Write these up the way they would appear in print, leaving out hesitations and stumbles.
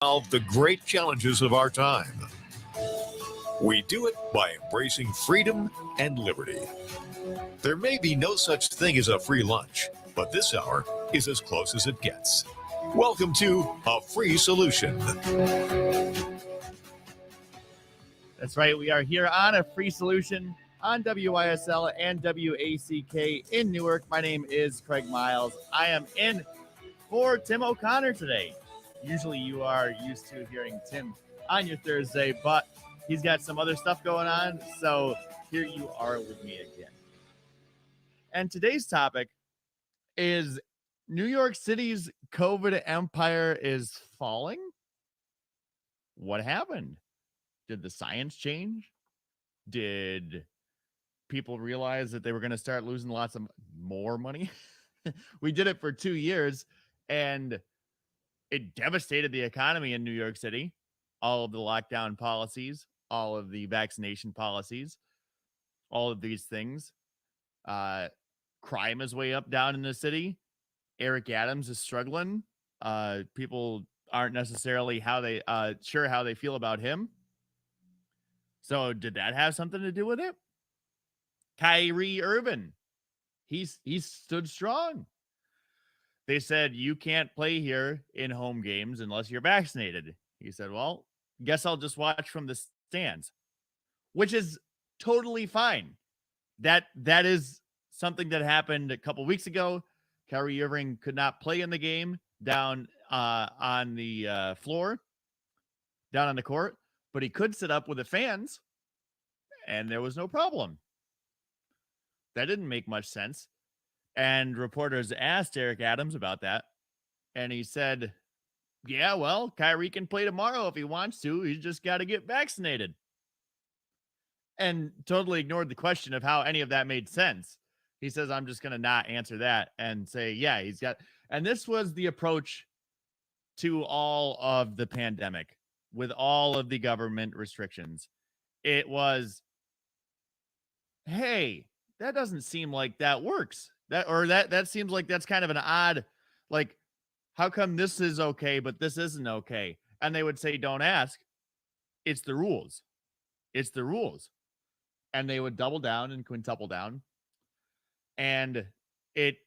solve the great challenges of our time. We do it by embracing freedom and liberty. There may be no such thing as a free lunch, but this hour is as close as it gets. Welcome to A Free Solution. That's right. We are here on A Free Solution on WYSL and WACK in Newark. My name is Craig Miles. I am in for Tim O'Connor today. Usually you are used to hearing Tim on your Thursday, but he's got some other stuff going on, so here you are with me again. And today's topic is New York City's COVID empire is falling? What happened? Did the science change? Did people realize that they were going to start losing lots of more money? We did it for 2 years, and it devastated the economy in New York City. All of the lockdown policies, all of the vaccination policies, all of these things. Crime is way up down in the city. Eric Adams is struggling. People aren't necessarily sure how they feel about him. So did that have something to do with it? Kyrie Irving, he's stood strong. They said, you can't play here in home games unless you're vaccinated. He said, well, guess I'll just watch from the stands, which is totally fine. That is something that happened a couple weeks ago. Kyrie Irving could not play in the game down on the floor, down on the court, but he could sit up with the fans, and there was no problem. That didn't make much sense. And reporters asked Eric Adams about that, and he said, yeah, well, Kyrie can play tomorrow if he wants to. He's just got to get vaccinated. And totally ignored the question of how any of that made sense. He says, I'm just going to not answer that and say, yeah, he's got. And this was the approach to all of the pandemic with all of the government restrictions. It was, hey, that doesn't seem like that works. That seems like that's kind of an odd, like, how come this is okay, but this isn't okay? And they would say, don't ask. It's the rules. It's the rules. And they would double down and quintuple down. And it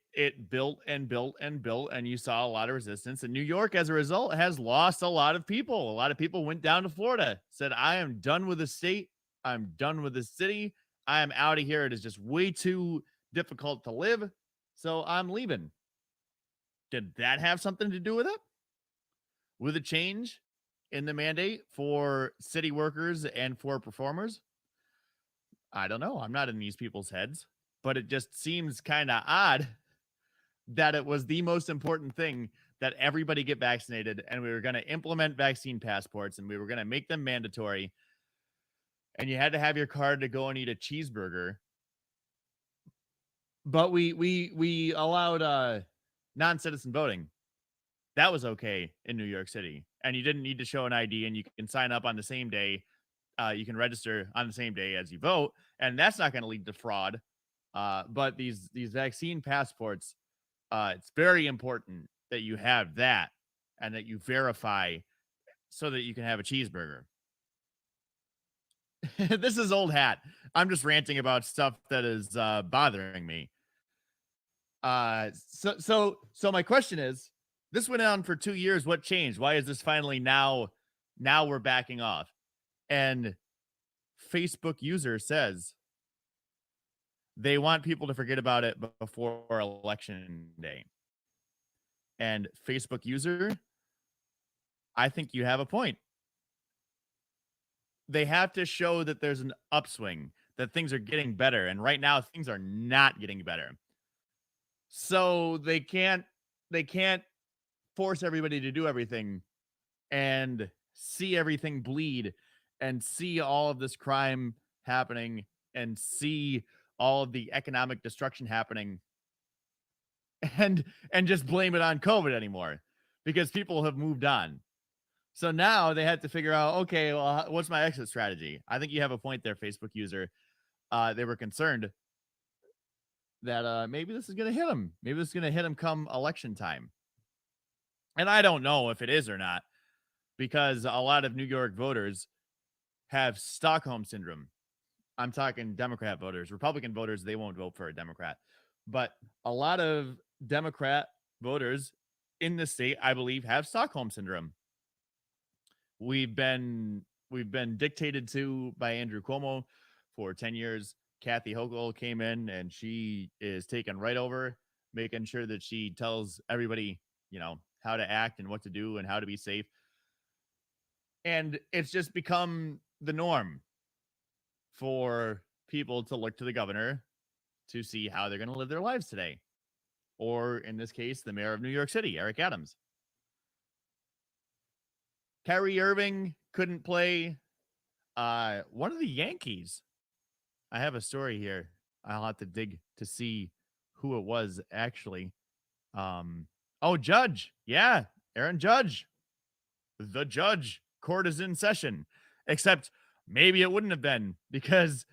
built and built and built, and you saw a lot of resistance. And New York, as a result, has lost a lot of people. A lot of people went down to Florida, said, I am done with the state. I'm done with the city. I am out of here. It is just way too difficult to live, so I'm leaving. Did that have something to do with it? With a change in the mandate for city workers and for performers? I don't know. I'm not in these people's heads, but it just seems kind of odd that it was the most important thing that everybody get vaccinated, and we were going to implement vaccine passports, and we were going to make them mandatory, and you had to have your card to go and eat a cheeseburger. But we allowed non-citizen voting. That was okay in New York City, and you didn't need to show an ID, and you can sign up on the same day. You can register on the same day as you vote, and that's not going to lead to fraud. But these vaccine passports, it's very important that you have that and that you verify so that you can have a cheeseburger. This is old hat. I'm just ranting about stuff that is bothering me. So my question is, this went on for 2 years. What changed? Why is this finally now we're backing off? And Facebook user says they want people to forget about it before election day. And Facebook user, I think you have a point. They have to show that there's an upswing, that things are getting better. And right now things are not getting better. So they can't force everybody to do everything and see everything bleed and see all of this crime happening and see all of the economic destruction happening and just blame it on COVID anymore, because people have moved on. So now they had to figure out, okay, well, what's my exit strategy? I think you have a point there, Facebook user. They were concerned that maybe this is going to hit them. Maybe this is going to hit them come election time. And I don't know if it is or not. because a lot of New York voters have Stockholm syndrome. I'm talking Democrat voters. Republican voters, they won't vote for a Democrat. But a lot of Democrat voters in the state, I believe, have Stockholm syndrome. We've been dictated to by Andrew Cuomo for 10 years. Kathy Hochul came in and she is taking right over, making sure that she tells everybody, how to act and what to do and how to be safe. And it's just become the norm for people to look to the governor to see how they're going to live their lives today. Or in this case, the mayor of New York City, Eric Adams. Kyrie Irving couldn't play. One of the Yankees. I have a story here. I'll have to dig to see who it was actually. Judge. Yeah, Aaron Judge. The Judge. Court is in session. Except maybe it wouldn't have been because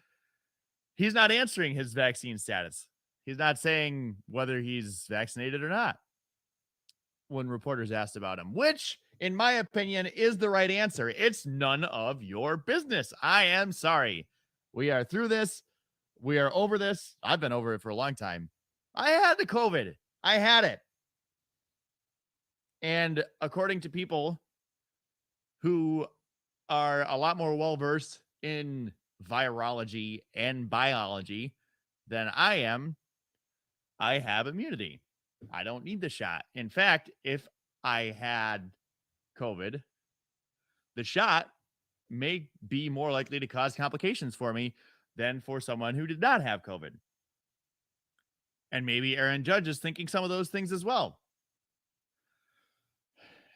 he's not answering his vaccine status. He's not saying whether he's vaccinated or not when reporters asked about him, which, in my opinion, is the right answer. It's none of your business. I am sorry. We are through this. We are over this. I've been over it for a long time. I had the COVID. I had it. And according to people who are a lot more well-versed in virology and biology than I am, I have immunity. I don't need the shot. In fact, if I had COVID, the shot may be more likely to cause complications for me than for someone who did not have COVID. And maybe Aaron Judge is thinking some of those things as well.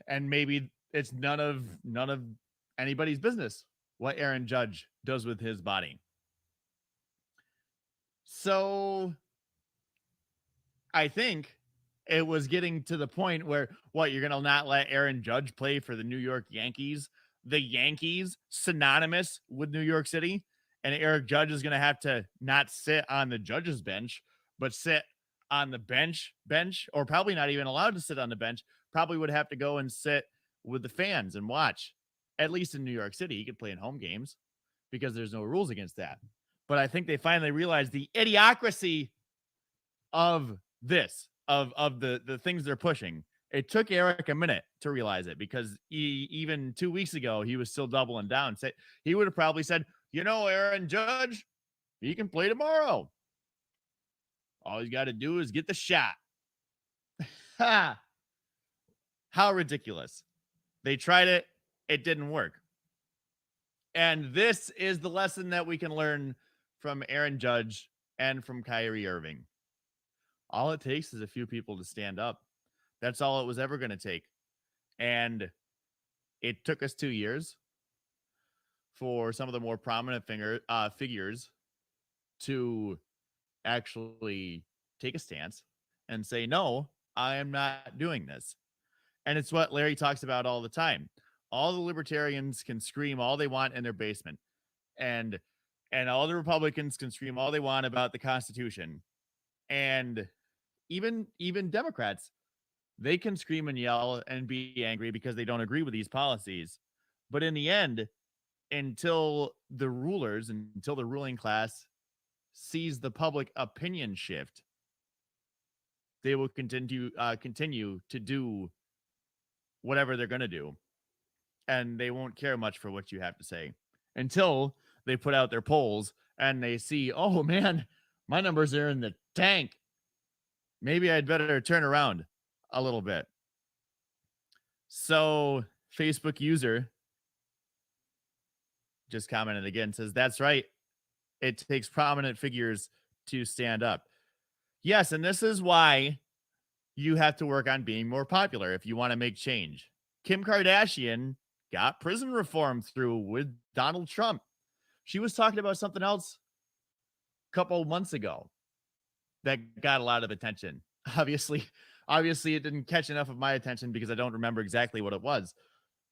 And maybe it's none of anybody's business what Aaron Judge does with his body. So I think it was getting to the point where, you're going to not let Aaron Judge play for the New York Yankees? The Yankees, synonymous with New York City, and Eric Judge is going to have to not sit on the judge's bench, but sit on the bench, or probably not even allowed to sit on the bench, probably would have to go and sit with the fans and watch. At least in New York City, he could play in home games because there's no rules against that. But I think they finally realized the idiocracy of this, of the things they're pushing. It took Eric a minute to realize it because even 2 weeks ago, he was still doubling down. He would have probably said, Aaron Judge, he can play tomorrow. All he's got to do is get the shot. How ridiculous. They tried it. It didn't work. And this is the lesson that we can learn from Aaron Judge and from Kyrie Irving. All it takes is a few people to stand up. That's all it was ever going to take. And it took us 2 years for some of the more prominent figures to actually take a stance and say, no, I am not doing this. And it's what Larry talks about all the time. All the libertarians can scream all they want in their basement. And all the Republicans can scream all they want about the Constitution. And even Democrats, they can scream and yell and be angry because they don't agree with these policies. But in the end, until the rulers, until the ruling class sees the public opinion shift, they will continue to do whatever they're going to do. And they won't care much for what you have to say until they put out their polls and they see, oh man, my numbers are in the tank. Maybe I'd better turn around a little bit. So Facebook user just commented again, says, that's right. It takes prominent figures to stand up. Yes, and this is why you have to work on being more popular if you want to make change. Kim Kardashian got prison reform through with Donald Trump. She was talking about something else a couple months ago that got a lot of attention. Obviously it didn't catch enough of my attention because I don't remember exactly what it was.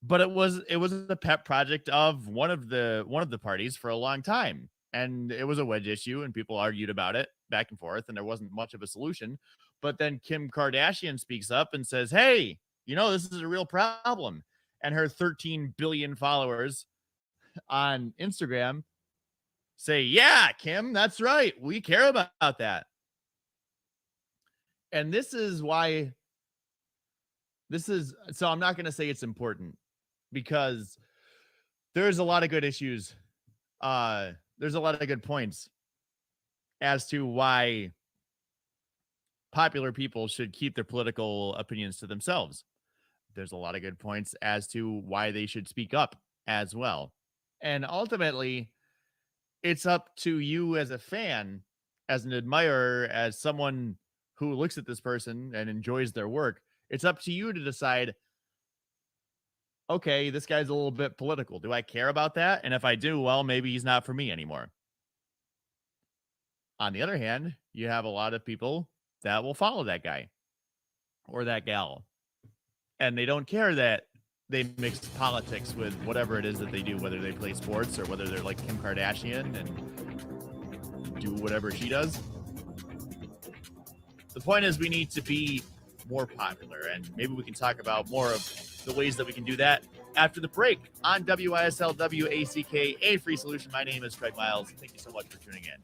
But it was a pet project of one of the parties for a long time. And it was a wedge issue and people argued about it back and forth and there wasn't much of a solution. But then Kim Kardashian speaks up and says, hey, this is a real problem. and her 13 billion followers on Instagram say, yeah, Kim, that's right. We care about that. And this is why so I'm not going to say it's important because there's a lot of good issues. There's a lot of good points as to why popular people should keep their political opinions to themselves. There's a lot of good points as to why they should speak up as well. And ultimately, it's up to you as a fan, as an admirer, as someone who looks at this person and enjoys their work. It's up to you to decide, okay, this guy's a little bit political. Do I care about that? And if I do, well, maybe he's not for me anymore. On the other hand, you have a lot of people that will follow that guy or that gal, and they don't care that they mix politics with whatever it is that they do, whether they play sports or whether they're like Kim Kardashian and do whatever she does. The point is we need to be more popular, and maybe we can talk about more of the ways that we can do that after the break on WISL WACK, a free solution. My name is Craig Miles. Thank you so much for tuning in.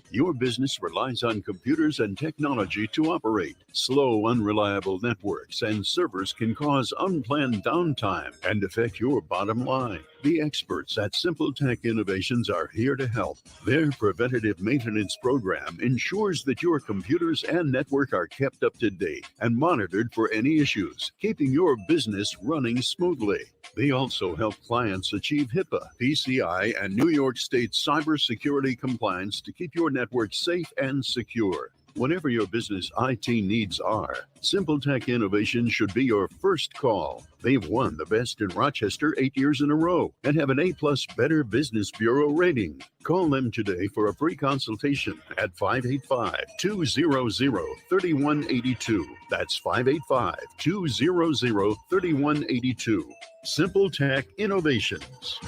Your business relies on computers and technology to operate. Slow, unreliable networks and servers can cause unplanned downtime and affect your bottom line. The experts at Simple Tech Innovations are here to help. Their preventative maintenance program ensures that your computers and network are kept up to date and monitored for any issues, keeping your business running smoothly. They also help clients achieve HIPAA, PCI, and New York State cybersecurity compliance to keep your network safe and secure. Whatever your business IT needs are, Simple Tech Innovations should be your first call. They've won the best in Rochester 8 years in a row and have an A+ Better Business Bureau rating. Call them today for a free consultation at 585-200-3182. That's 585-200-3182. Simple Tech Innovations.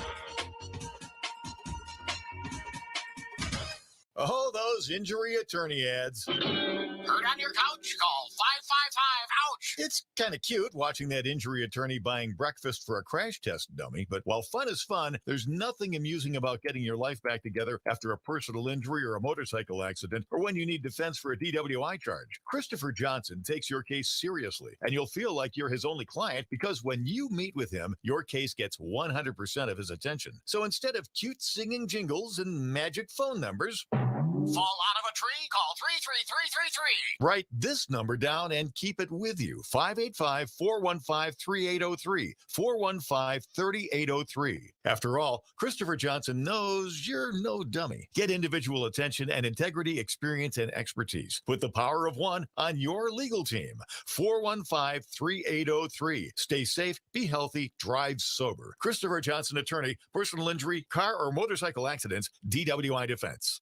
Oh, those injury attorney ads. Hurt on your couch? Call 555-OUCH. It's kind of cute watching that injury attorney buying breakfast for a crash test dummy, but while fun is fun, there's nothing amusing about getting your life back together after a personal injury or a motorcycle accident, or when you need defense for a DWI charge. Christopher Johnson takes your case seriously, and you'll feel like you're his only client because when you meet with him, your case gets 100% of his attention. So instead of cute singing jingles and magic phone numbers, Fall out of a tree? Call 33333. write this number down and keep it with you. 585-415-3803. 415-3803. After all, Christopher Johnson knows you're no dummy. Get individual attention and integrity, experience, and expertise. Put the power of one on your legal team. 415-3803. Stay safe, be healthy, drive sober. Christopher Johnson, attorney, personal injury, car or motorcycle accidents, DWI defense.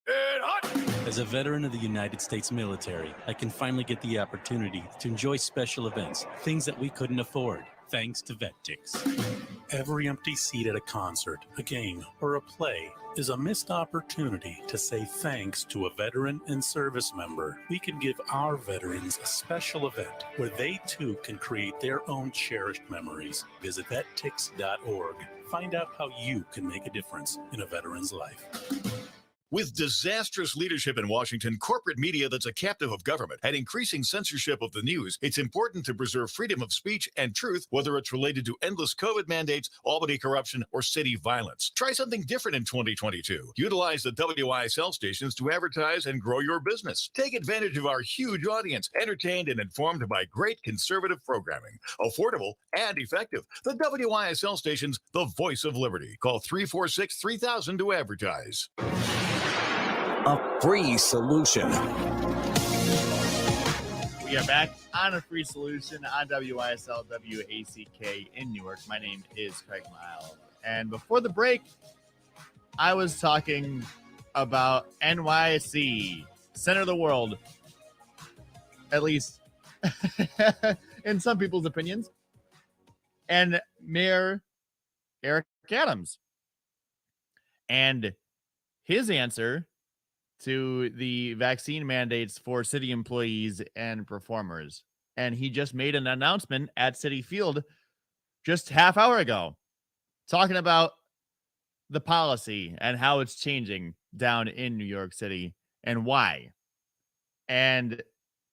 As a veteran of the United States military, I can finally get the opportunity to enjoy special events, things that we couldn't afford, thanks to VetTix. Every empty seat at a concert, a game, or a play is a missed opportunity to say thanks to a veteran and service member. We can give our veterans a special event where they too can create their own cherished memories. Visit vettix.org. Find out how you can make a difference in a veteran's life. With disastrous leadership in Washington, corporate media that's a captive of government, and increasing censorship of the news, it's important to preserve freedom of speech and truth, whether it's related to endless COVID mandates, Albany corruption, or city violence. Try something different in 2022. Utilize the WISL stations to advertise and grow your business. Take advantage of our huge audience, entertained and informed by great conservative programming. Affordable and effective. The WISL stations, the voice of liberty. Call 346-3000 to advertise. A free solution. We are back on a free solution on WISL WACK in Newark. My name is Craig Miles. And before the break, I was talking about NYC, center of the world, at least in some people's opinions, and Mayor Eric Adams. And his answer to the vaccine mandates for city employees and performers. And he just made an announcement at Citi Field just half hour ago talking about the policy and how it's changing down in New York City and why. And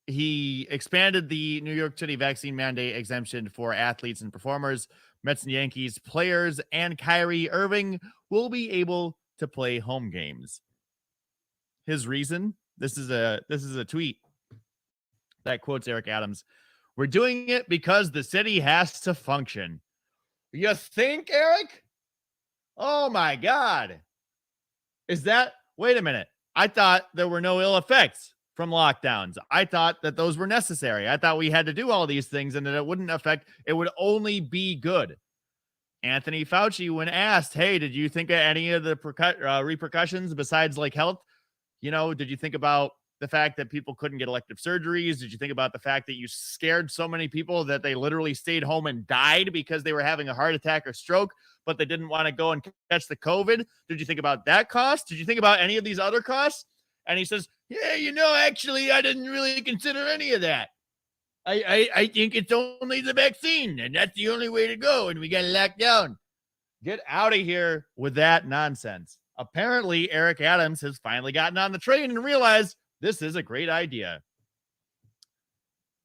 he expanded the New York City vaccine mandate exemption for athletes and performers. Mets and Yankees players and Kyrie Irving will be able to play home games. His reason, this is a tweet that quotes Eric Adams. We're doing it because the city has to function. You think, Eric? Oh my God. Is that, wait a minute. I thought there were no ill effects from lockdowns. I thought that those were necessary. I thought we had to do all these things and that it wouldn't affect, it would only be good. Anthony Fauci, when asked, hey, did you think of any of the repercussions besides like health? You know, did you think about the fact that people couldn't get elective surgeries? Did you think about the fact that you scared so many people that they literally stayed home and died because they were having a heart attack or stroke, but they didn't want to go and catch the COVID? Did you think about that cost? Did you think about any of these other costs? And he says, yeah, you know, actually, I didn't really consider any of that. I think it's only the vaccine, and that's the only way to go, and we got to lock down. Get out of here with that nonsense. Apparently, Eric Adams has finally gotten on the train and realized this is a great idea.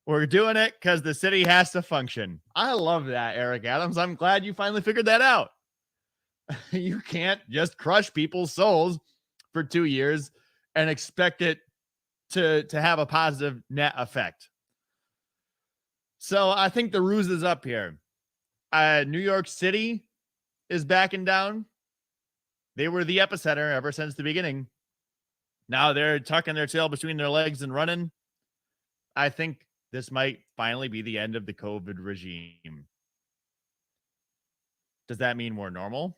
We're doing it because the city has to function. I love that, Eric Adams. I'm glad you finally figured that out. You can't just crush people's souls for 2 years and expect it to have a positive net effect. So I think the ruse is up here. New York City is backing down. They were the epicenter ever since the beginning. Now they're tucking their tail between their legs and running. I think this might finally be the end of the COVID regime. Does that mean we're normal?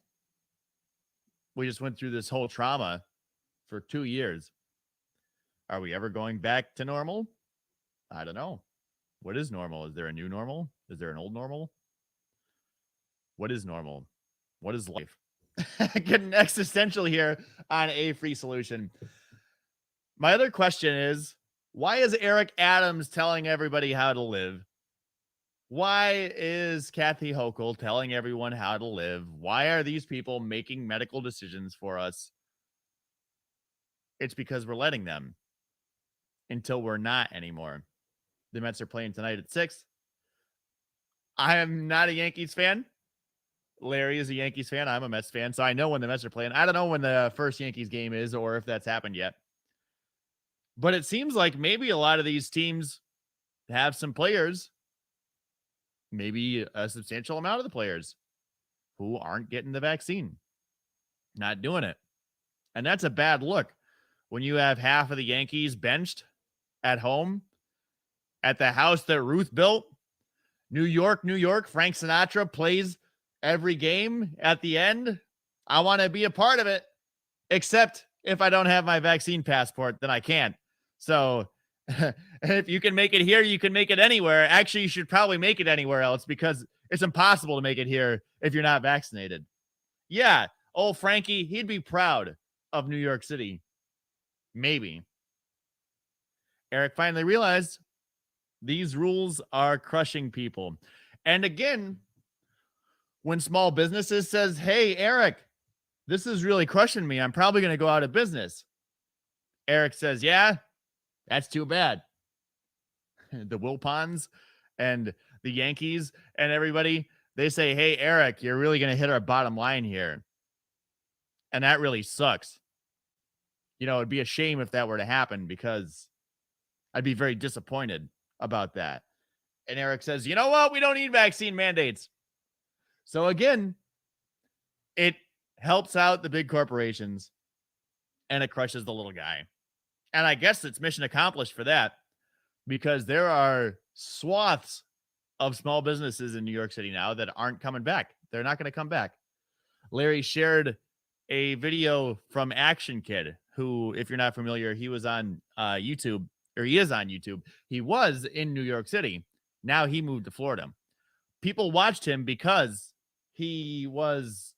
We just went through this whole trauma for 2 years. Are we ever going back to normal? I don't know. What is normal? Is there a new normal? Is there an old normal? What is normal? What is life? Getting existential here on A Free Solution. My other question is, why is Eric Adams telling everybody how to live? Why is Kathy Hochul telling everyone how to live? Why are these people making medical decisions for us? It's because we're letting them until we're not anymore. The Mets are playing tonight at 6. I am not a Yankees fan. Larry is a Yankees fan. I'm a Mets fan, so I know when the Mets are playing. I don't know when the first Yankees game is or if that's happened yet. But it seems like maybe a lot of these teams have some players, maybe a substantial amount of the players, who aren't getting the vaccine, not doing it. And that's a bad look when you have half of the Yankees benched at home at the house that Ruth built. New York, New York. Frank Sinatra plays every game at the end. I want to be a part of it, except if I don't have my vaccine passport, then I can't. So if you can make it here, you can make it anywhere. Actually, you should probably make it anywhere else because it's impossible to make it here if you're not vaccinated. Yeah, old Frankie, he'd be proud of New York City. Maybe. Eric finally realized these rules are crushing people. And again, when small businesses says, hey, Eric, this is really crushing me. I'm probably going to go out of business. Eric says, yeah, that's too bad. The Wilpons and the Yankees and everybody, they say, hey, Eric, you're really going to hit our bottom line here. And that really sucks. You know, it'd be a shame if that were to happen because I'd be very disappointed about that. And Eric says, you know what? We don't need vaccine mandates. So again, it helps out the big corporations and it crushes the little guy. And I guess it's mission accomplished for that because there are swaths of small businesses in New York City now that aren't coming back. They're not going to come back. Larry shared a video from Action Kid, who, if you're not familiar, he was on YouTube, or he is on YouTube. He was in New York City. Now he moved to Florida. People watched him because he was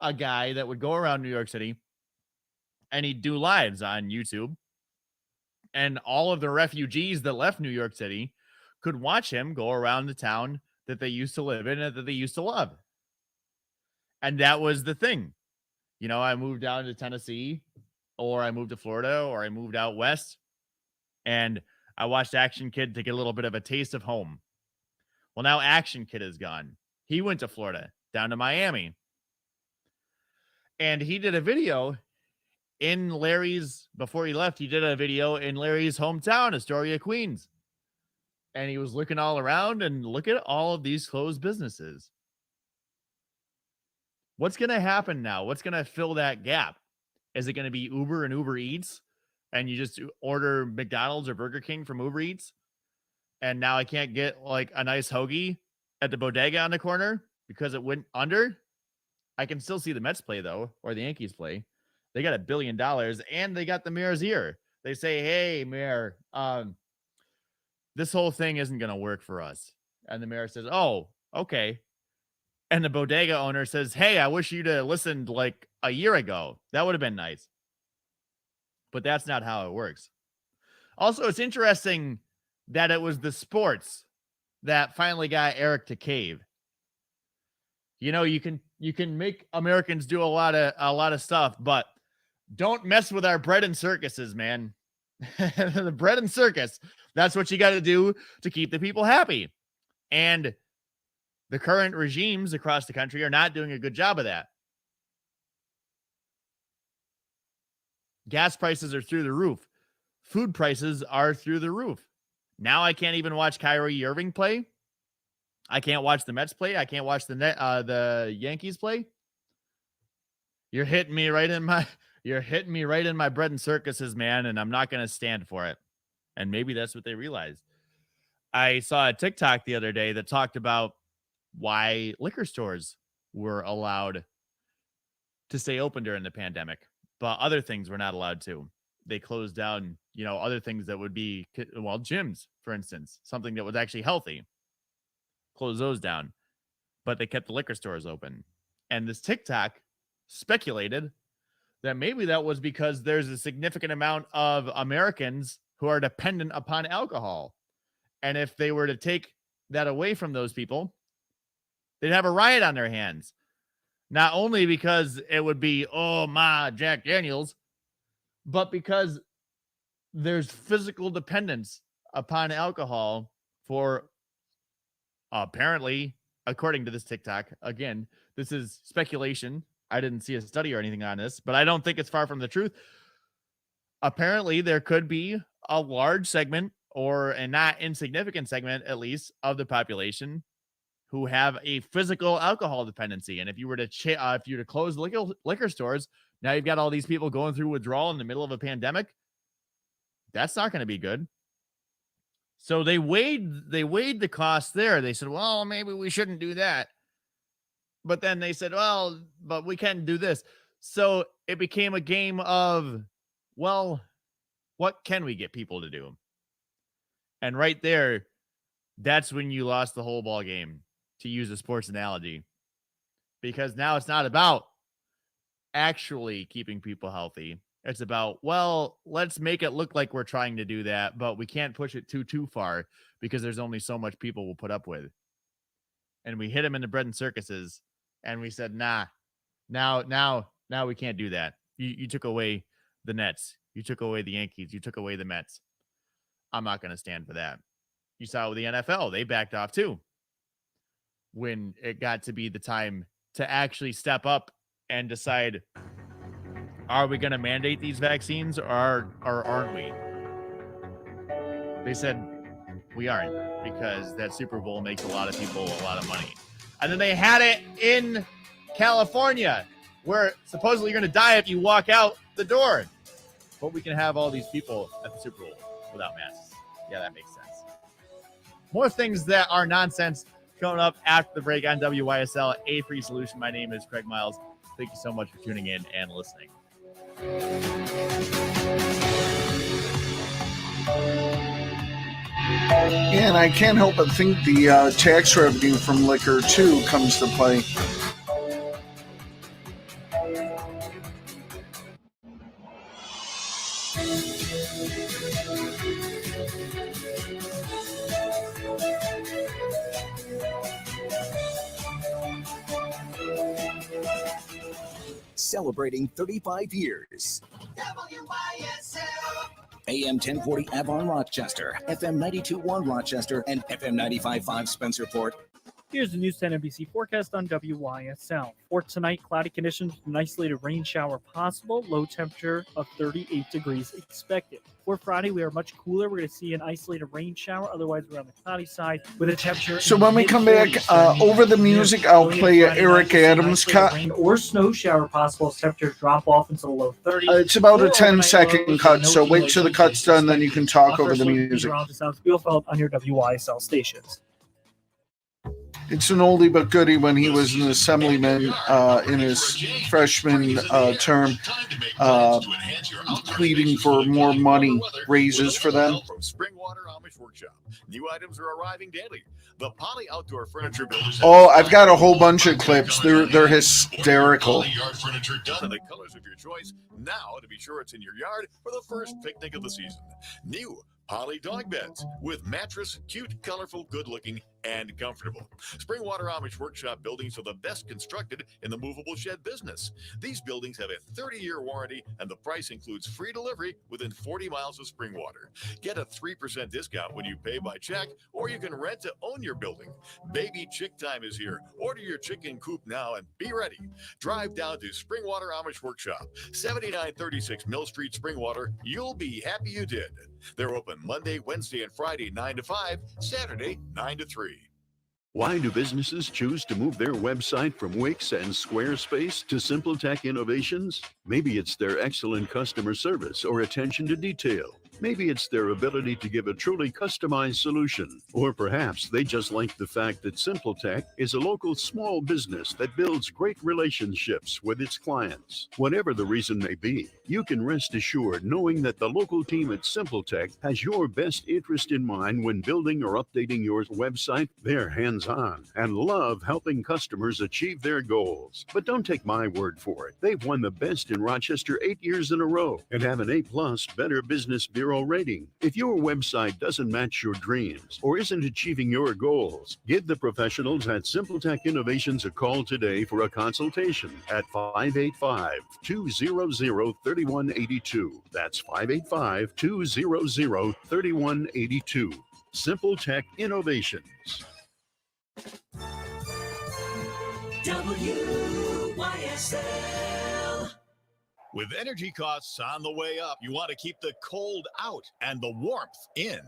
a guy that would go around New York City and he'd do lives on YouTube. And all of the refugees that left New York City could watch him go around the town that they used to live in and that they used to love. And that was the thing. You know, I moved down to Tennessee, or I moved to Florida, or I moved out west, and I watched Action Kid to get a little bit of a taste of home. Well, now Action Kid is gone. He went to Florida, down to Miami. And he did a video in Larry's, before he left, he did a video in Larry's hometown, Astoria, Queens. And he was looking all around, and look at all of these closed businesses. What's going to happen now? What's going to fill that gap? Is it going to be Uber and Uber Eats? And you just order McDonald's or Burger King from Uber Eats? And now I can't get like a nice hoagie at the bodega on the corner because it went under? I can still see the Mets play, though, or the Yankees play. They got $1 billion, and they got the mayor's ear. They say, hey, mayor, this whole thing isn't going to work for us. And the mayor says, oh, okay. And the bodega owner says, hey, I wish you'd have listened like a year ago. That would have been nice. But that's not how it works. Also, it's interesting that it was the sports that finally got Eric to cave. You know, you can make Americans do a lot of stuff, but don't mess with our bread and circuses, man. The bread and circus, that's what you got to do to keep the people happy. And the current regimes across the country are not doing a good job of that. Gas prices are through the roof. Food prices are through the roof. Now I can't even watch Kyrie Irving play. I can't watch the Mets play. I can't watch the Yankees play. You're hitting me right in my bread and circuses, man, and I'm not going to stand for it. And maybe that's what they realized. I saw a TikTok the other day that talked about why liquor stores were allowed to stay open during the pandemic, but other things were not allowed to. They closed down, you know, other things that would be, well, gyms, for instance, something that was actually healthy. Close those down, but they kept the liquor stores open. And this TikTok speculated that maybe that was because there's a significant amount of Americans who are dependent upon alcohol. And if they were to take that away from those people, they'd have a riot on their hands. Not only because it would be, oh, my Jack Daniels, but because there's physical dependence upon alcohol for apparently, according to this TikTok, again, this is speculation. I didn't see a study or anything on this, but I don't think it's far from the truth. Apparently, there could be a large segment, or a not insignificant segment, at least, of the population who have a physical alcohol dependency. And if you were to close liquor stores, now you've got all these people going through withdrawal in the middle of a pandemic. That's not going to be good. So they weighed the cost there. They said, well, maybe we shouldn't do that. But then they said, well, but we can do this. So it became a game of, well, what can we get people to do? And right there, that's when you lost the whole ball game, to use a sports analogy. Because now it's not about actually keeping people healthy. It's about, well, let's make it look like we're trying to do that, but we can't push it too far because there's only so much people will put up with. And we hit them in the bread and circuses, and we said, nah, now we can't do that. You took away the Nets. You took away the Yankees. You took away the Mets. I'm not going to stand for that. You saw with the NFL, they backed off too. When it got to be the time to actually step up and decide, are we going to mandate these vaccines or aren't we? They said, we aren't, because that Super Bowl makes a lot of people a lot of money. And then they had it in California, where supposedly you're going to die if you walk out the door. But we can have all these people at the Super Bowl without masks. Yeah, that makes sense. More things that are nonsense coming up after the break on WYSL, A Free Solution. My name is Craig Miles. Thank you so much for tuning in and listening. And I can't help but think the tax revenue from liquor, too, comes to play. celebrating 35 years. WYSL. AM 1040 Avon Rochester, FM 92.1 Rochester, and FM 95.5 Spencerport. Here's the News 10 NBC forecast on WYSL. For tonight, cloudy conditions with an isolated rain shower possible. Low temperature of 38 degrees expected. For Friday, we are much cooler. We're going to see an isolated rain shower. Otherwise, we're on the cloudy side with a temperature. So when we come back, over the music, I'll play a Eric Adams cut. Rain or snow shower possible. Temperatures drop off into the low 30s. It's about a 10-second cut, so wait till the cut's done, then you can talk over the music. Spielfeld on your WYSL stations. It's an oldie but goodie when he was an assemblyman in his freshman term, pleading for more money raises for them. From Springwater Amish Workshop. New items are arriving daily. The Poly Outdoor Furniture Builders. Oh, I've got a whole bunch of clips. They're hysterical. Yard furniture done in the colors of your choice. Now, to be sure it's in your yard for the first picnic of the season. New Poly dog beds with mattress, cute, colorful, good-looking, and comfortable. Springwater Amish Workshop buildings are the best constructed in the movable shed business. These buildings have a 30-year warranty, and the price includes free delivery within 40 miles of Springwater. Get a 3% discount when you pay by check, or you can rent to own your building. Baby chick time is here. Order your chicken coop now and be ready. Drive down to Springwater Amish Workshop, 7936 Mill Street, Springwater. You'll be happy you did. They're open Monday, Wednesday, and Friday 9 to 5, Saturday 9 to 3. Why do businesses choose to move their website from Wix and Squarespace to SimpleTech Innovations? Maybe it's their excellent customer service or attention to detail. Maybe it's their ability to give a truly customized solution. Or perhaps they just like the fact that SimpleTech is a local small business that builds great relationships with its clients. Whatever the reason may be, you can rest assured knowing that the local team at SimpleTech has your best interest in mind when building or updating your website. They're hands-on and love helping customers achieve their goals. But don't take my word for it. They've won the best in Rochester 8 years in a row and have an A+ Better Business Bureau rating. If your website doesn't match your dreams or isn't achieving your goals, give the professionals at SimpleTech Innovations a call today for a consultation at 585-200-3182. That's 585-200-3182. SimpleTech Innovations. WYSL. With energy costs on the way up, you want to keep the cold out and the warmth in.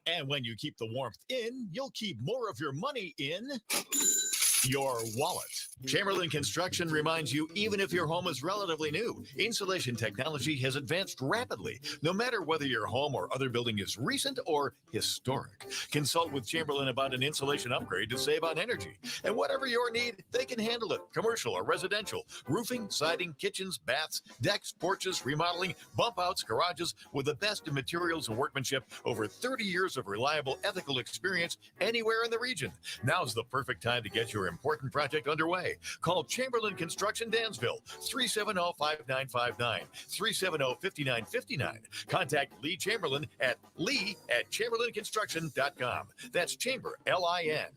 And when you keep the warmth in, you'll keep more of your money in your wallet. Chamberlain Construction reminds you, even if your home is relatively new, insulation technology has advanced rapidly, no matter whether your home or other building is recent or historic. Consult with Chamberlain about an insulation upgrade to save on energy. And whatever your need, they can handle it. Commercial or residential, roofing, siding, kitchens, baths, decks, porches, remodeling, bump outs, garages, with the best in materials and workmanship, over 30 years of reliable, ethical experience anywhere in the region. Now's the perfect time to get your important project underway. Call Chamberlain Construction Dansville, 370-5959, 370-5959. Contact Lee Chamberlain at lee@chamberlainconstruction.com. That's Chamber, L-I-N.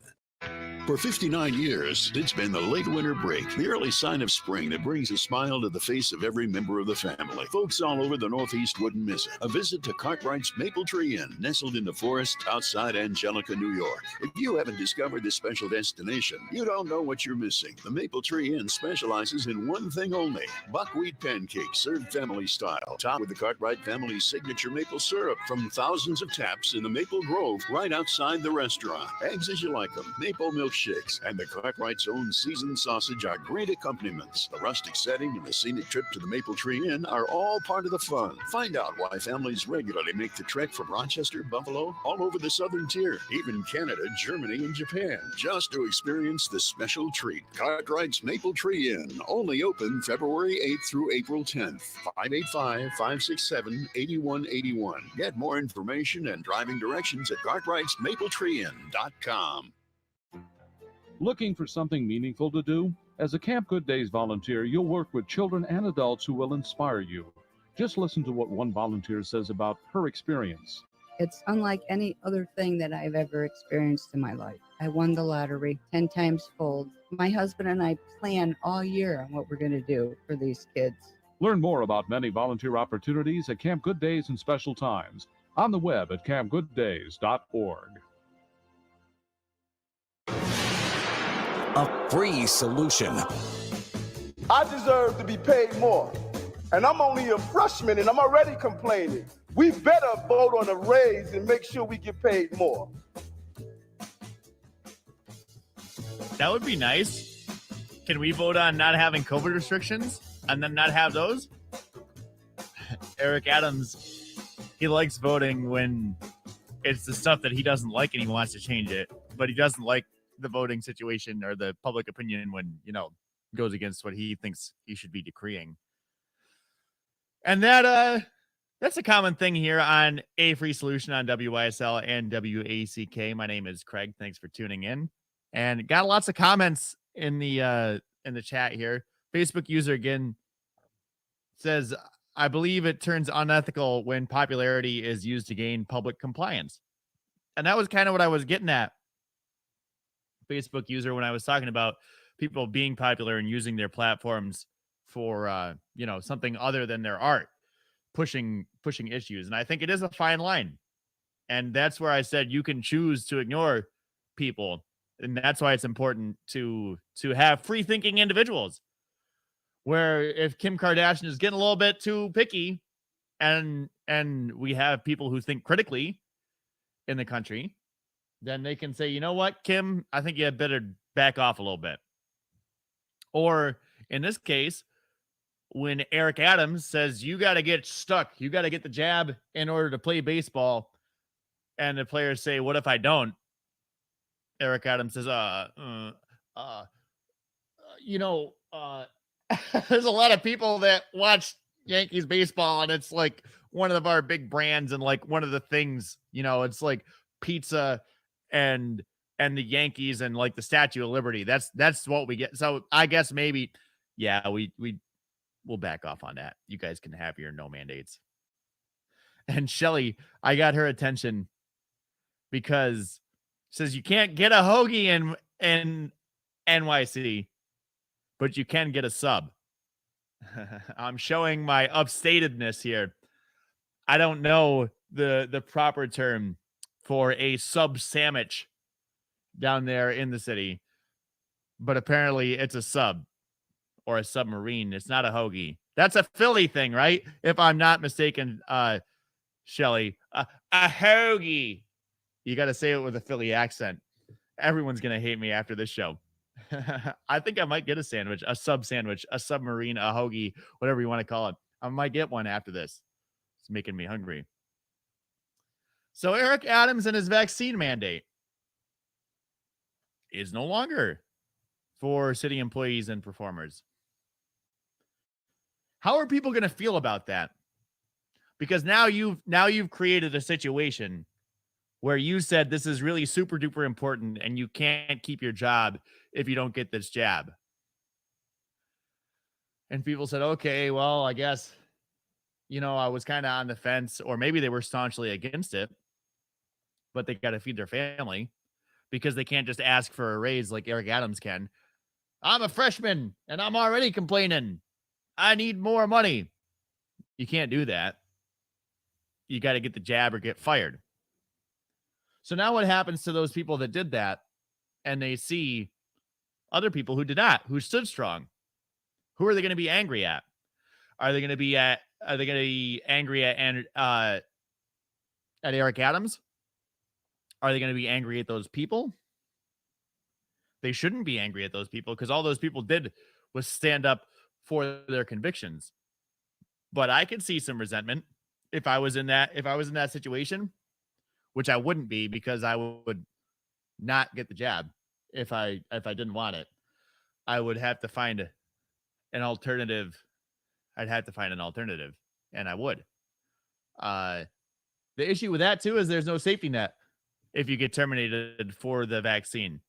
For 59 years, it's been the late winter break, the early sign of spring that brings a smile to the face of every member of the family. Folks all over the Northeast wouldn't miss it. A visit to Cartwright's Maple Tree Inn, nestled in the forest outside Angelica, New York. If you haven't discovered this special destination, you don't know what you're missing. The Maple Tree Inn specializes in one thing only: buckwheat pancakes served family style, topped with the Cartwright family's signature maple syrup from thousands of taps in the Maple Grove right outside the restaurant. Eggs as you like them, maple milkshakes, and the Cartwright's own seasoned sausage are great accompaniments. The rustic setting and the scenic trip to the Maple Tree Inn are all part of the fun. Find out why families regularly make the trek from Rochester, Buffalo, all over the southern tier, even Canada, Germany, and Japan, just to experience this special treat. Cartwright's Maple Tree Inn, only open February 8th through April 10th. 585-567-8181. Get more information and driving directions at cartwrightsmapletreeinn.com. Looking for something meaningful to do? As a Camp Good Days volunteer, you'll work with children and adults who will inspire you. Just listen to what one volunteer says about her experience. It's unlike any other thing that I've ever experienced in my life. I won the lottery 10 times fold. My husband and I plan all year on what we're going to do for these kids. Learn more about many volunteer opportunities at Camp Good Days and special times on the web at campgooddays.org. A free solution. I deserve to be paid more. And I'm only a freshman and I'm already complaining. We better vote on a raise and make sure we get paid more. That would be nice. Can we vote on not having COVID restrictions and then not have those? Eric Adams, he likes voting when it's the stuff that he doesn't like and he wants to change it, but he doesn't like the voting situation or the public opinion when, goes against what he thinks he should be decreeing. And that's a common thing here on A Free Solution on WYSL and WACK. My name is Craig. Thanks for tuning in. And got lots of comments in the chat here. Facebook user again says, I believe it turns unethical when popularity is used to gain public compliance. And that was kind of what I was getting at. Facebook user, when I was talking about people being popular and using their platforms for something other than their art, pushing issues. And I think it is a fine line. And that's where I said you can choose to ignore people. And that's why it's important to have free thinking individuals, where if Kim Kardashian is getting a little bit too picky and we have people who think critically in the country, then they can say, you know what, Kim, I think you had better back off a little bit. Or in this case, when Eric Adams says you got to get stuck, you got to get the jab in order to play baseball, and the players say, what if I don't? Eric Adams says, there's a lot of people that watch Yankees baseball, and it's like one of our big brands and like one of the things, it's like pizza and the Yankees and like the Statue of Liberty. That's what we get. So I guess maybe, yeah, we'll back off on that. You guys can have your no mandates. And Shelly, I got her attention because says you can't get a hoagie in NYC, but you can get a sub. I'm showing my upstatedness here. I don't know the proper term for a sub sandwich down there in the city, but apparently it's a sub or a submarine. It's not a hoagie. That's a Philly thing, right? If I'm not mistaken, Shelly, a hoagie. You got to say it with a Philly accent. Everyone's going to hate me after this show. I think I might get a sandwich, a sub sandwich, a submarine, a hoagie, whatever you want to call it. I might get one after this. It's making me hungry. So Eric Adams and his vaccine mandate is no longer for city employees and performers. How are people going to feel about that? Because now you've created a situation where you said this is really super duper important and you can't keep your job if you don't get this jab. And people said, okay, well, I guess, I was kind of on the fence, or maybe they were staunchly against it, but they got to feed their family because they can't just ask for a raise like Eric Adams can. I'm a freshman and I'm already complaining. I need more money. You can't do that. You got to get the jab or get fired. So now what happens to those people that did that and they see other people who did not, who stood strong? Who are they going to be angry at? Are they going to be angry at Eric Adams? Are they going to be angry at those people? They shouldn't be angry at those people because all those people did was stand up for their convictions. But I could see some resentment if I was in that situation, which I wouldn't be because I would not get the jab if I didn't want it. I would have to find an alternative. I'd have to find an alternative, and I would. The issue with that too is there's no safety net if you get terminated for the vaccine.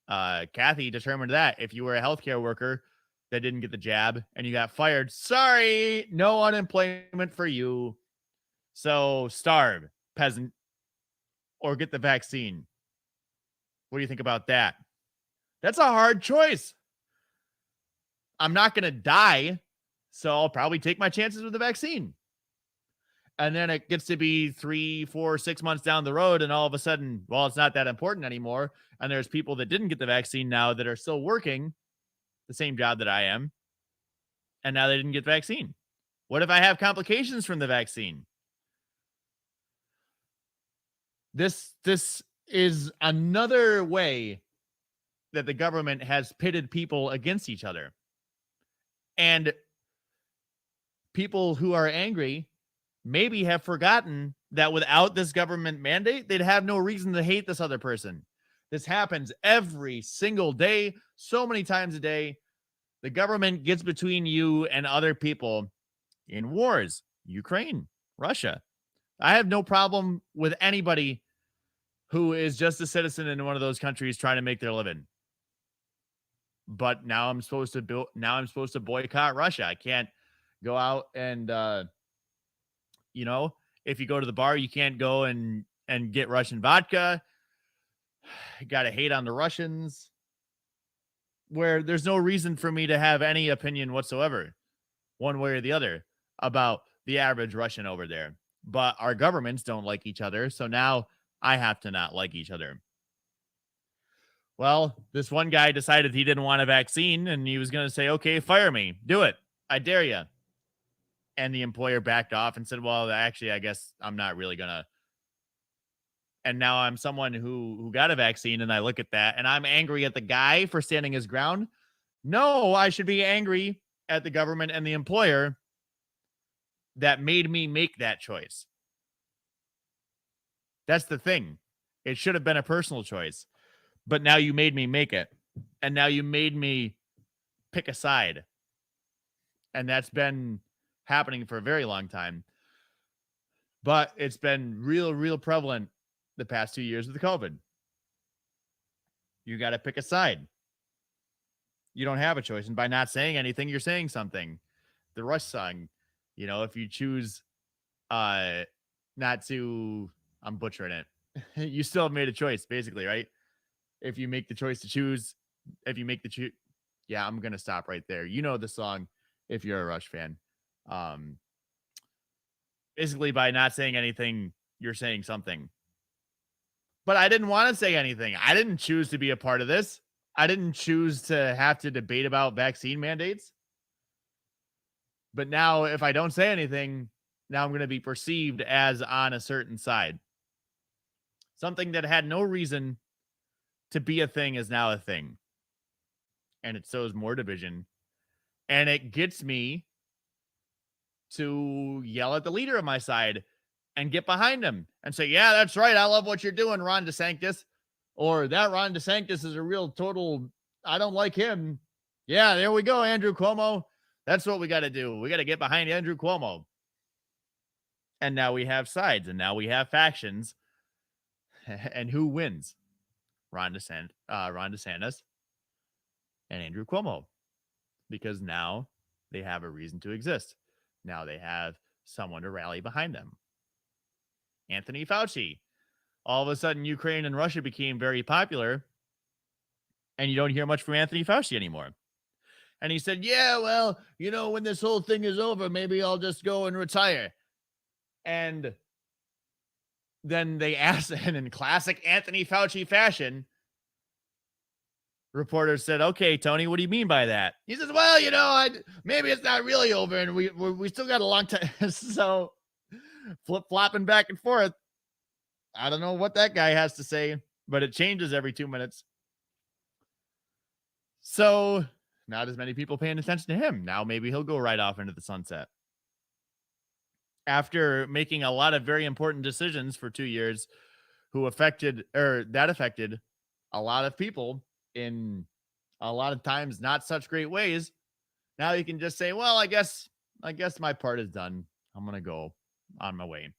Kathy determined that if you were a healthcare worker that didn't get the jab and you got fired, sorry, no unemployment for you. So starve, peasant. or get the vaccine? What do you think about that? That's a hard choice. I'm not going to die, so I'll probably take my chances with the vaccine. And then it gets to be 3, 4, 6 months down the road, and all of a sudden, well, it's not that important anymore. And there's people that didn't get the vaccine now that are still working the same job that I am, and now they didn't get the vaccine. What if I have complications from the vaccine? This is another way that the government has pitted people against each other. And people who are angry maybe have forgotten that without this government mandate, they'd have no reason to hate this other person. This happens every single day, so many times a day. The government gets between you and other people in wars, Ukraine, Russia. I have no problem with anybody who is just a citizen in one of those countries trying to make their living. But now I'm supposed to boycott Russia. I can't go out and if you go to the bar, you can't go and get Russian vodka. Got to hate on the Russians, where there's no reason for me to have any opinion whatsoever, one way or the other, about the average Russian over there. But our governments don't like each other, so now I have to not like each other. Well, this one guy decided he didn't want a vaccine, and he was going to say, okay, fire me. Do it. I dare you. And the employer backed off and said, well, actually, I guess I'm not really going to. And now I'm someone who got a vaccine, and I look at that, and I'm angry at the guy for standing his ground. No, I should be angry at the government and the employer that made me make that choice. That's the thing. It should have been a personal choice. But now you made me make it. And now you made me pick a side. And that's been happening for a very long time. But it's been real prevalent the past 2 years with the COVID. You got to pick a side. You don't have a choice. And by not saying anything, you're saying something. The Rush song, if you choose not to, I'm butchering it. You still have made a choice, basically, right? If you make the choice to choose, yeah, I'm going to stop right there. You know the song if you're a Rush fan. Basically, by not saying anything, you're saying something. But I didn't want to say anything. I didn't choose to be a part of this. I didn't choose to have to debate about vaccine mandates. But now, if I don't say anything, now I'm going to be perceived as on a certain side. Something that had no reason to be a thing is now a thing. And it sows more division. And it gets me to yell at the leader of my side and get behind him and say, yeah, that's right. I love what you're doing, Ron DeSantis. Or that Ron DeSantis is a real total, I don't like him. Yeah, there we go, Andrew Cuomo. That's what we got to do. We got to get behind Andrew Cuomo. And now we have sides, and now we have factions. And who wins? Ron DeSantis and Andrew Cuomo. Because now they have a reason to exist. Now they have someone to rally behind them. Anthony Fauci. All of a sudden, Ukraine and Russia became very popular, and you don't hear much from Anthony Fauci anymore. And he said, yeah, well, when this whole thing is over, maybe I'll just go and retire. And then they asked, and in classic Anthony Fauci fashion, reporters said, okay, Tony, what do you mean by that? He says, well, maybe it's not really over, and we still got a long time. So flip-flopping back and forth. I don't know what that guy has to say, but it changes every 2 minutes. So not as many people paying attention to him. Now maybe he'll go right off into the sunset. After making a lot of very important decisions for 2 years that affected a lot of people in a lot of times not such great ways. Now you can just say, well, I guess my part is done. I'm going to go on my way.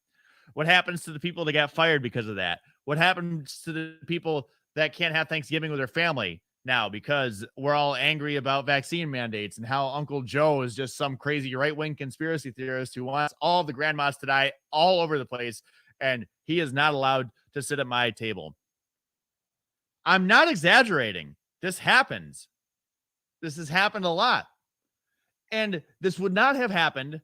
What happens to the people that got fired because of that? What happens to the people that can't have Thanksgiving with their family now because we're all angry about vaccine mandates and how Uncle Joe is just some crazy right-wing conspiracy theorist who wants all the grandmas to die all over the place and he is not allowed to sit at my table. I'm not exaggerating. This happens. This has happened a lot. And this would not have happened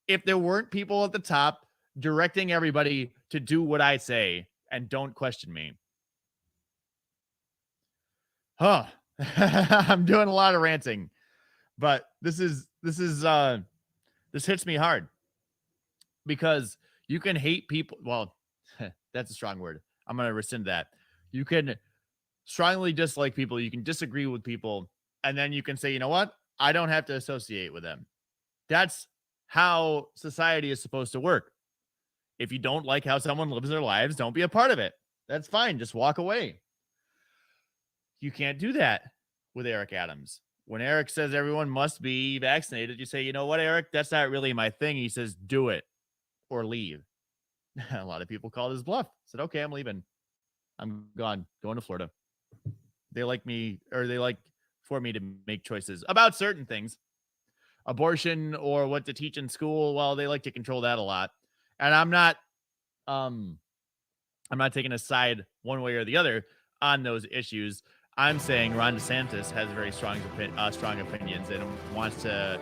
if there weren't people at the top directing everybody to do what I say and don't question me. Huh. I'm doing a lot of ranting, but this hits me hard because you can hate people. Well, that's a strong word. I'm going to rescind that. You can strongly dislike people. You can disagree with people. And then you can say, you know what? I don't have to associate with them. That's how society is supposed to work. If you don't like how someone lives their lives, don't be a part of it. That's fine. Just walk away. You can't do that with Eric Adams. When Eric says everyone must be vaccinated, you say, you know what, Eric, that's not really my thing. He says, do it or leave. A lot of people called his bluff. Said, okay, I'm leaving. I'm gone, going to Florida. They like me, or they like for me to make choices about certain things. Abortion or what to teach in school. Well, they like to control that a lot. And I'm not taking a side one way or the other on those issues. I'm saying Ron DeSantis has very strong opinions and wants to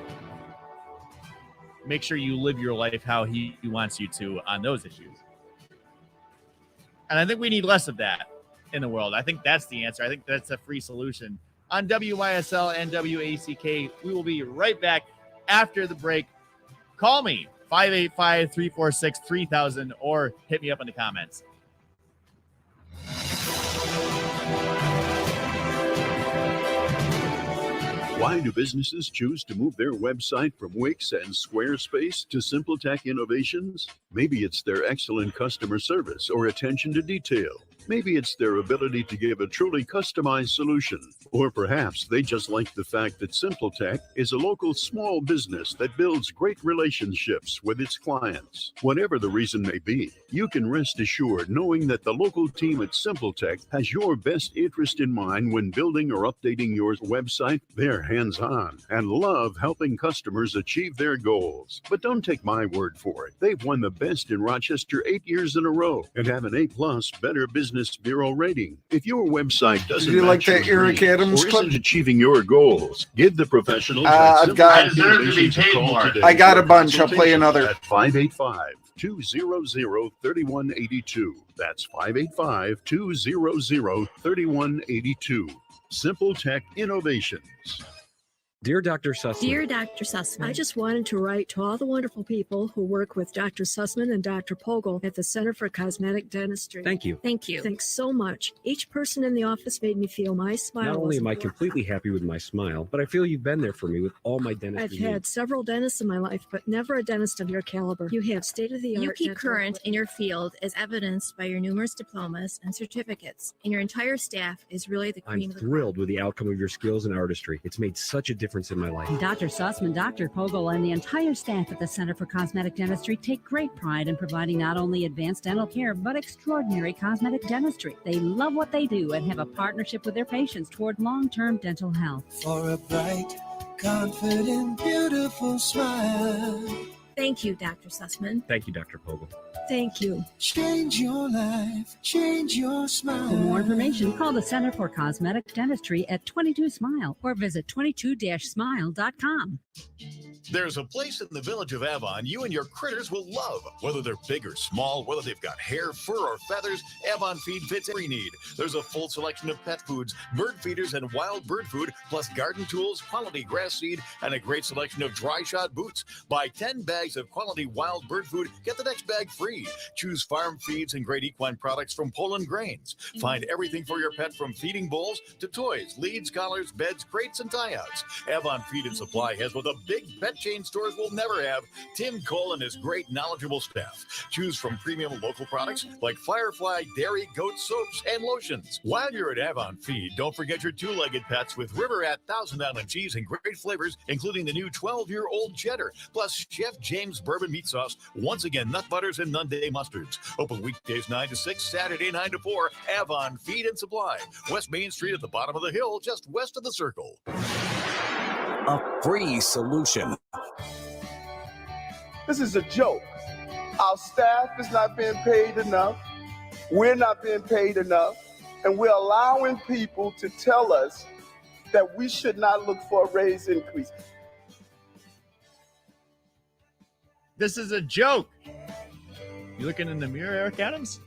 make sure you live your life how he wants you to on those issues. And I think we need less of that in the world. I think that's the answer. I think that's a free solution. On WYSL and WACK, we will be right back after the break. Call me, 585-346-3000, or hit me up in the comments. Why do businesses choose to move their website from Wix and Squarespace to SimpleTech Innovations? Maybe it's their excellent customer service or attention to detail. Maybe it's their ability to give a truly customized solution. Or perhaps they just like the fact that SimpleTech is a local small business that builds great relationships with its clients. Whatever the reason may be, you can rest assured knowing that the local team at SimpleTech has your best interest in mind when building or updating your website. They're hands-on and love helping customers achieve their goals. But don't take my word for it. They've won the best in Rochester 8 years in a row and have an A+ Better Business Bureau rating. If your website doesn't like that Eric Adams or clip? isn't achieving your goals, give the professionals I've got- I got a bunch. I'll play another. At 585-200-3182. That's 585-200-3182. SimpleTech Innovations. Dear Dr. Sussman. Dear Dr. Sussman, I just wanted to write to all the wonderful people who work with Dr. Sussman and Dr. Pogel at the Center for Cosmetic Dentistry. Thank you. Thank you. Thanks so much. Each person in the office made me feel my smile. Not only am I was completely happy with my smile, but I feel you've been there for me with all my I've dentistry had needs. several dentists in my life, but never a dentist of your caliber. You have state-of-the-art. You keep dental current in your field as evidenced by your numerous diplomas and certificates, and your entire staff is really the cream I'm of the thrilled with the outcome of your skills and artistry. It's made such a difference in my life. Dr. Sussman, Dr. Pogel, and the entire staff at the Center for Cosmetic Dentistry take great pride in providing not only advanced dental care, but extraordinary cosmetic dentistry. They love what they do and have a partnership with their patients toward long-term dental health. For a bright, confident, beautiful smile. Thank you, Dr. Sussman. Thank you, Dr. Pogel. Thank you. Change your life, change your smile. For more information, call the Center for Cosmetic Dentistry at 22 Smile or visit 22-smile.com. There's a place in the village of Avon you and your critters will love. Whether they're big or small, whether they've got hair, fur, or feathers, Avon Feed fits every need. There's a full selection of pet foods, bird feeders, and wild bird food, plus garden tools, quality grass seed, and a great selection of dry shod boots. Buy 10 bags of quality wild bird food, get the next bag free. Choose farm feeds and great equine products from Poland Grains. Find everything for your pet from feeding bowls to toys, leads, collars, beds, crates, and tie-outs. Avon Feed and Supply has what the big pet chain stores will never have. Tim Cole and his great knowledgeable staff. Choose from premium local products like Firefly, dairy, goat soaps, and lotions. While you're at Avon Feed, don't forget your two-legged pets with River at Thousand Island cheese and great flavors, including the new 12-year-old cheddar, plus Chef James bourbon meat sauce, once again, nut butters and Nunday mustards. Open weekdays 9 to 6, Saturday 9 to 4. Avon Feed and Supply. West Main Street at the bottom of the hill, just west of the circle. A free solution. This is a joke. Our staff is not being paid enough. We're not being paid enough. And we're allowing people to tell us that we should not look for a raise increase. This is a joke. You looking in the mirror, Eric Adams?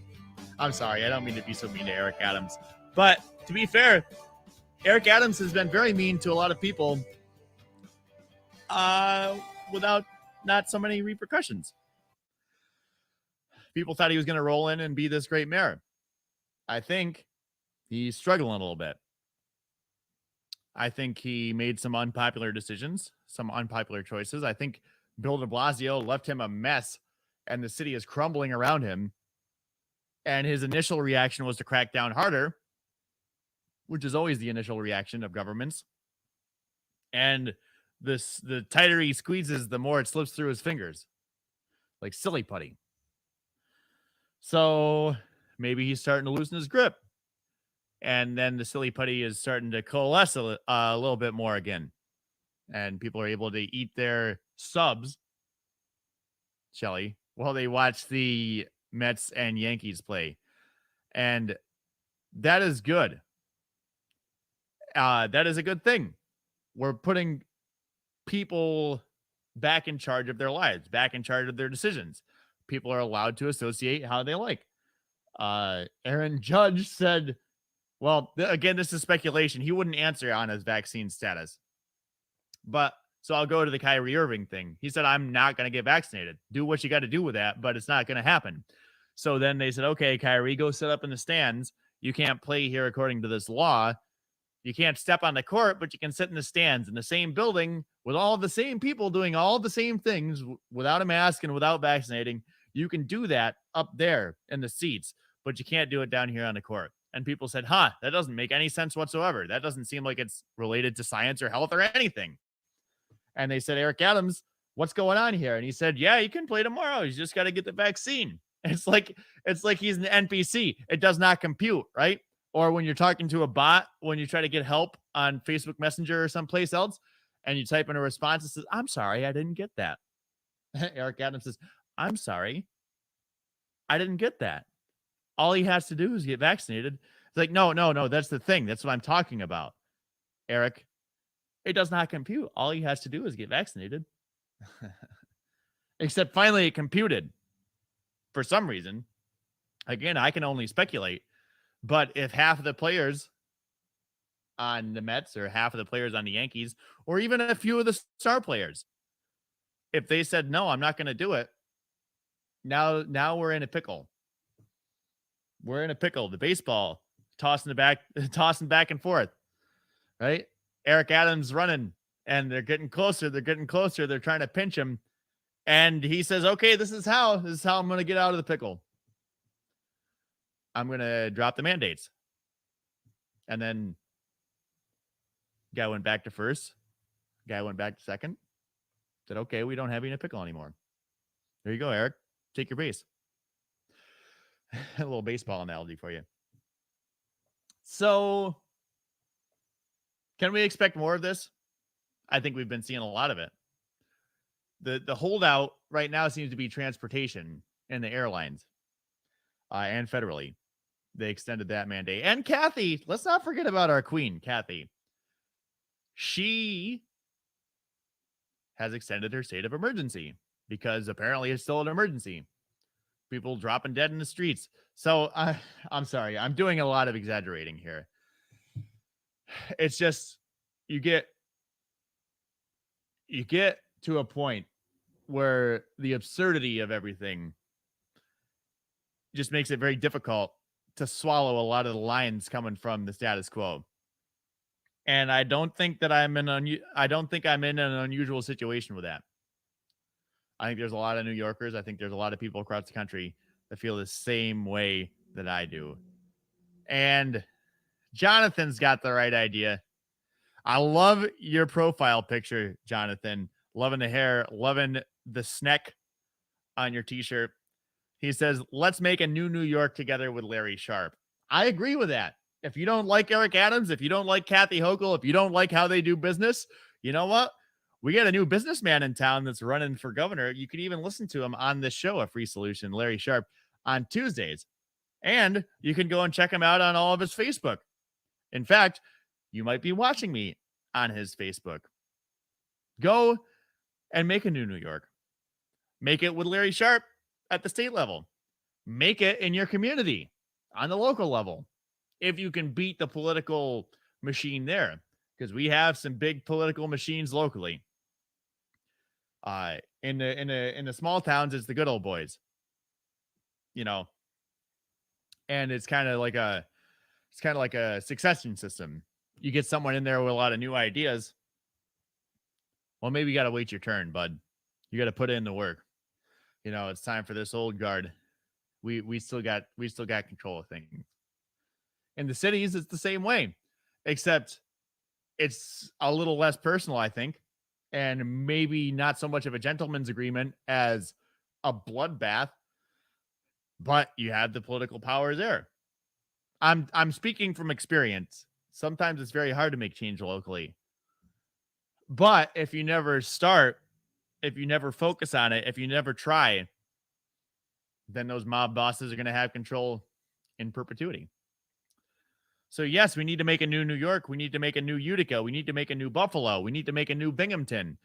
I'm sorry, I don't mean to be so mean to Eric Adams. But to be fair, Eric Adams has been very mean to a lot of people without not so many repercussions. People thought he was going to roll in and be this great mayor. I think he's struggling a little bit. I think he made some unpopular decisions, some unpopular choices. I think Bill de Blasio left him a mess, and the city is crumbling around him. And his initial reaction was to crack down harder, which is always the initial reaction of governments. And the tighter he squeezes, the more it slips through his fingers, like silly putty. So maybe he's starting to loosen his grip. And then the silly putty is starting to coalesce a little bit more again. And people are able to eat their subs, Shelly, while they watch the Mets and Yankees play. And that is good. That is a good thing. We're putting people back in charge of their lives, back in charge of their decisions. People are allowed to associate how they like. Aaron Judge said, well, again, this is speculation. He wouldn't answer on his vaccine status. But so I'll go to the Kyrie Irving thing. He said, I'm not going to get vaccinated. Do what you got to do with that, but it's not going to happen. So then they said, okay, Kyrie, go sit up in the stands. You can't play here according to this law. You can't step on the court, but you can sit in the stands in the same building with all the same people doing all the same things without a mask and without vaccinating. You can do that up there in the seats, but you can't do it down here on the court. And people said, that doesn't make any sense whatsoever. That doesn't seem like it's related to science or health or anything. And they said, Eric Adams, what's going on here? And he said, yeah, you can play tomorrow. You just got to get the vaccine. It's like he's an NPC. It does not compute, right? Or when you're talking to a bot, when you try to get help on Facebook Messenger or someplace else, and you type in a response that says, I'm sorry, I didn't get that. Eric Adams says, I'm sorry, I didn't get that. All he has to do is get vaccinated. It's like, no, that's the thing. That's what I'm talking about. Eric, it does not compute. All he has to do is get vaccinated. Except finally it computed for some reason. Again, I can only speculate. But if half of the players on the Mets or half of the players on the Yankees, or even a few of the star players, if they said, no, I'm not going to do it, now we're in a pickle. We're in a pickle. The baseball tossing back and forth, right? Eric Adams running, and they're getting closer. They're trying to pinch him. And he says, okay, this is how I'm going to get out of the pickle. I'm going to drop the mandates. And then guy went back to first. Guy went back to second. Said, okay, we don't have you in a pickle anymore. There you go, Eric. Take your base. A little baseball analogy for you. So can we expect more of this? I think we've been seeing a lot of it. The holdout right now seems to be transportation and the airlines and federally. They extended that mandate. And Kathy, let's not forget about our queen, Kathy. She has extended her state of emergency because apparently it's still an emergency. People dropping dead in the streets. So I'm sorry. I'm doing a lot of exaggerating here. It's just you get to a point where the absurdity of everything just makes it very difficult to swallow a lot of the lines coming from the status quo. And I don't think that I'm in an unusual situation with that. I think there's a lot of New Yorkers. I think there's a lot of people across the country that feel the same way that I do. And Jonathan's got the right idea. I love your profile picture, Jonathan. Loving the hair, loving the snack on your t-shirt. He says, let's make a new New York together with Larry Sharp. I agree with that. If you don't like Eric Adams, if you don't like Kathy Hochul, if you don't like how they do business, you know what? We got a new businessman in town that's running for governor. You can even listen to him on this show, A Free Solution, Larry Sharp, on Tuesdays. And you can go and check him out on all of his Facebook. In fact, you might be watching me on his Facebook. Go and make a new New York. Make it with Larry Sharp at the state level. Make it in your community on the local level. If you can beat the political machine there, because we have some big political machines locally. In the small towns, it's the good old boys, you know, and it's kind of like a succession system. You get someone in there with a lot of new ideas. Well, maybe you got to wait your turn, bud. You got to put in the work. You know, it's time for this old guard. We still got control of things. In the cities, it's the same way, except it's a little less personal, I think, and maybe not so much of a gentleman's agreement as a bloodbath, but you have the political power there. I'm speaking from experience. Sometimes it's very hard to make change locally. But if you never start, if you never focus on it, if you never try, then those mob bosses are going to have control in perpetuity. So yes, we need to make a new New York. We need to make a new Utica. We need to make a new Buffalo. We need to make a new Binghamton.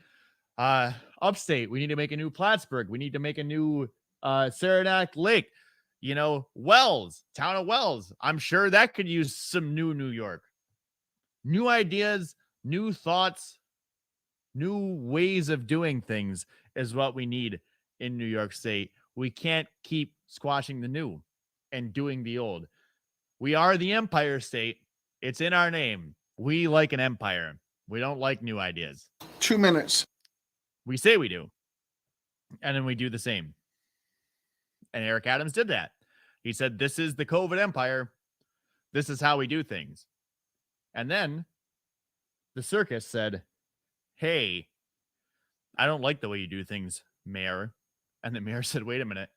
Upstate, we need to make a new Plattsburgh. We need to make a new Saranac Lake. You know, Wells, town of Wells. I'm sure that could use some new New York. New ideas, new thoughts, new ways of doing things is what we need in New York State. We can't keep squashing the new and doing the old. We are the Empire State. It's in our name. We like an empire. We don't like new ideas. 2 minutes. We say we do. And then we do the same. And Eric Adams did that. He said, this is the COVID empire. This is how we do things. And then the circus said, hey, I don't like the way you do things, Mayor. And the mayor said, wait a minute.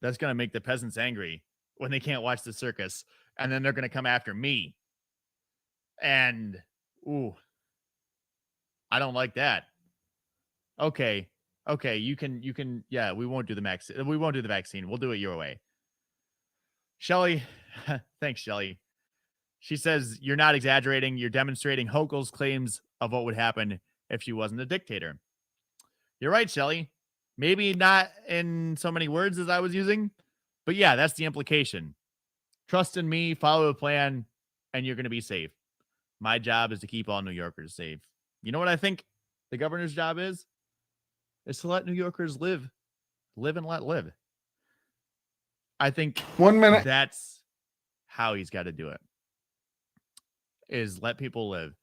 That's going to make the peasants angry when they can't watch the circus. And then they're going to come after me. And, ooh, I don't like that. Okay, you can, yeah, we won't do the vaccine. We'll do it your way. Shelly, thanks, Shelly. She says, you're not exaggerating. You're demonstrating Hochul's claims of what would happen if she wasn't a dictator. You're right, Shelly. Maybe not in so many words as I was using, but yeah, that's the implication. Trust in me, follow the plan, and you're going to be safe. My job is to keep all New Yorkers safe. You know what I think the governor's job is to let New Yorkers live and let live. I think 1 minute. That's how he's got to do it, is let people live.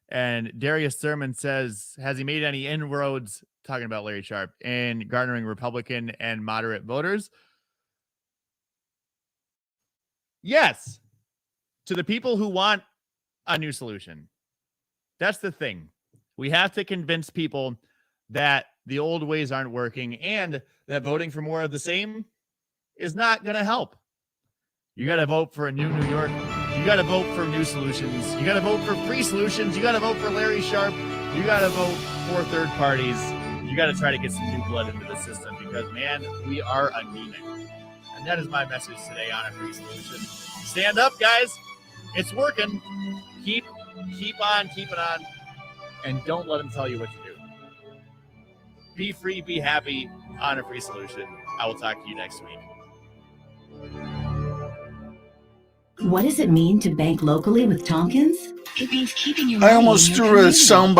And Darius Thurman says, has he made any inroads, talking about Larry Sharp, in garnering Republican and moderate voters? Yes. To the people who want a new solution. That's the thing. We have to convince people that the old ways aren't working and that voting for more of the same is not going to help. You got to vote for a new New York. You got to vote for new solutions. You got to vote for free solutions. You got to vote for Larry Sharp. You got to vote for third parties. You got to try to get some new blood into the system because, man, we are anemic. And that is my message today on A Free Solution. Stand up, guys. It's working. Keep on keeping on. And don't let them tell you what to do. Be free, be happy on A Free Solution. I will talk to you next week. What does it mean to bank locally with Tompkins? It means keeping your I almost threw a soundbite